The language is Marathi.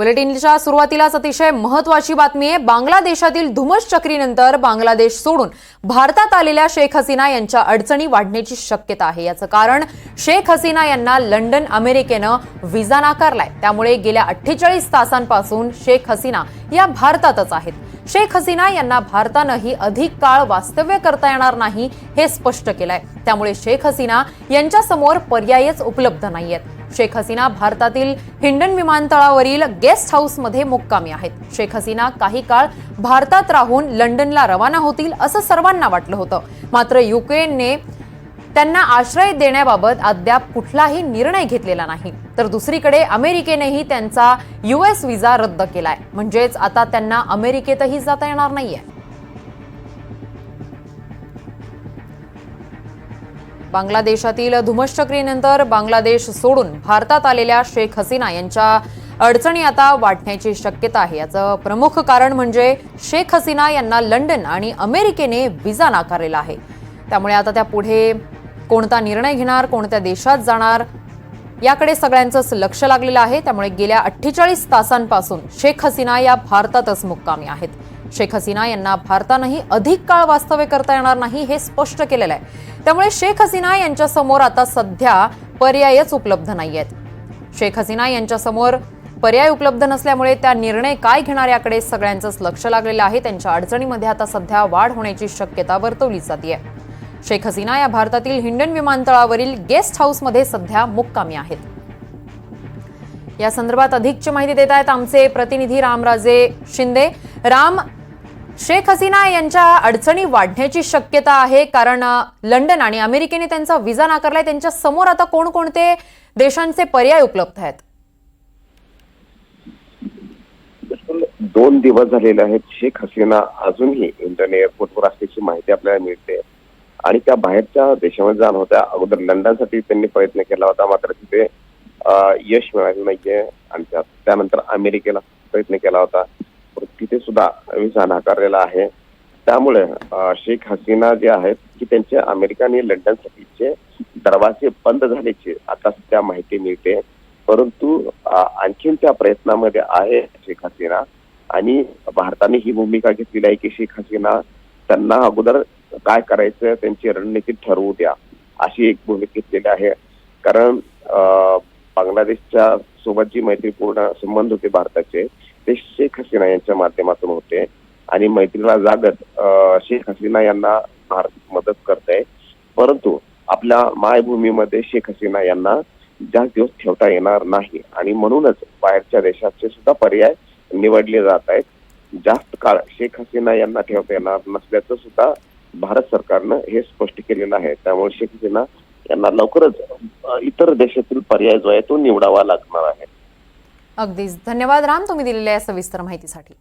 बुलेटिनच्या सुरुवातीलाच अतिशय महत्त्वाची बातमी आहे। बांगलादेशातील धुमस चक्रीनंतर बांगलादेश सोडून भारतात आलेल्या शेख हसीना यांच्या अडचणी वाढण्याची शक्यता आहे। याचं कारण शेख हसीना यांना लंडन अमेरिकेनं व्हिसा नाकारलाय। त्यामुळे गेल्या 48 तासांपासून शेख हसीना या भारतातच आहेत। शेख हसीना यांना भारतानंही अधिक काळ वास्तव्य करता येणार नाही हे स्पष्ट केलंय। त्यामुळे शेख हसीना यांच्या समोर पर्यायच उपलब्ध नाहीयेत। शेख हसीना भारतातील हिंडन विमानतळावरील गेस्ट हाऊसमध्ये मुक्कामी आहेत। शेख हसीना काही काळ भारतात राहून लंडनला रवाना होतील असं सर्वांना वाटलं होतं। मात्र यूकेने त्यांना आश्रय देण्याबाबत अद्याप कुठलाही निर्णय घेतलेला नाही। तर दुसरीकडे अमेरिकेनेही त्यांचा यूएस व्हिसा रद्द केलाय। म्हणजेच आता त्यांना अमेरिकेतही जाता येणार नाहीये। बांगलादेशातील धुमस चक्रीनंतर बांगलादेश सोडून भारतात आलेल्या शेख हसीना यांच्या अडचणी आता वाढण्याची शक्यता आहे। याचं प्रमुख कारण म्हणजे शेख हसीना यांना लंडन आणि अमेरिकेने व्हिसा नाकारलेला आहे। त्यामुळे आता त्या पुढे कोणता निर्णय घेणार, कोणत्या देशात जाणार याकडे सगळ्यांचंच लक्ष लागलेलं आहे। त्यामुळे गेल्या 48 तासांपासून शेख हसीना या भारतातच मुक्कामी आहेत। शेख हसीना यांना भारतानंही अधिक काळ वास्तव्य करता येणार नाही हे स्पष्ट केलेलं आहे। त्यामुळे शेख हसीना यांच्या समोर आता सध्या पर्यायच उपलब्ध नाहीयेत। शेख हसीना यांच्या समोर पर्याय उपलब्ध नसल्यामुळे त्या निर्णय काय घेणार याकडे सगळ्यांचंच लक्ष लागलेलं आहे। त्यांच्या अडचणीमध्ये आता सध्या वाढ होण्याची शक्यता वर्तवली जाते। शेख हसीना या भारतातील हिंडन विमानतळावरील गेस्ट हाऊसमध्ये सध्या मुक्कामी आहेत। या संदर्भात अधिकची माहिती देत आहेत आमचे प्रतिनिधी रामराजे शिंदे। राम, शेख हसीना यांच्या अडचणी वाढण्याची शक्यता आहे कारण लंडन आणि अमेरिकेने त्यांचा व्हिसा नाकारलाय। त्यांच्या समोर आता कोणकोणते देशांचे पर्याय उपलब्ध आहेत? 2 दिवस झालेले आहेत। शेख हसीना अजूनही इंडियन एअरपोर्टवर असल्याची माहिती आपल्याला मिळते आणि त्या बाहेरच्या देशामध्ये जाणार होत्या। अगोदर लंडनसाठी त्यांनी प्रयत्न केला होता, मात्र तिथे यश मिळालं नाहीये आणि त्यानंतर अमेरिकेला प्रयत्न केला होता, तिथे सुद्धा व्हिसा नाकारलेला आहे। त्यामुळे शेख हसीना जे आहेत की त्यांचे अमेरिका आणि लंडनसाठीचे दरवाजे बंद झाल्याची आता सध्या माहिती मिळते। परंतु आणखीन त्या प्रयत्नामध्ये आहे शेख हसीना आणि भारताने ही भूमिका घेतलेली आहे की शेख हसीना त्यांना अगोदर काय करायचं त्यांची रणनीती ठरवू द्या अशी एक भूमिका घेतलेली आहे। कारण बांगलादेशच्या सोबत जी मैत्रीपूर्ण संबंध होते भारताचे ते शेख हसीना यांच्या माध्यमातून होते आणि मैत्रीला जागत शेख हसीना यांना भारत मदत करते। परंतु आपल्या मायभूमीमध्ये शेख हसीना यांना जास्त दिवस ठेवता येणार नाही आणि म्हणूनच बाहेरच्या देशाचे सुद्धा पर्याय निवडले जात आहेत। जास्त काळ शेख हसीना यांना ठेवता येणार नसल्याचं सुद्धा भारत सरकारनं हे स्पष्ट केलेलं आहे। त्यामुळे शेख हसीना यांना लवकरच इतर देशातील पर्याय जो आहे तो निवडावा लागणार आहे। अगदीच धन्यवाद राम, तुम्ही दिलेल्या सविस्तर माहितीसाठी।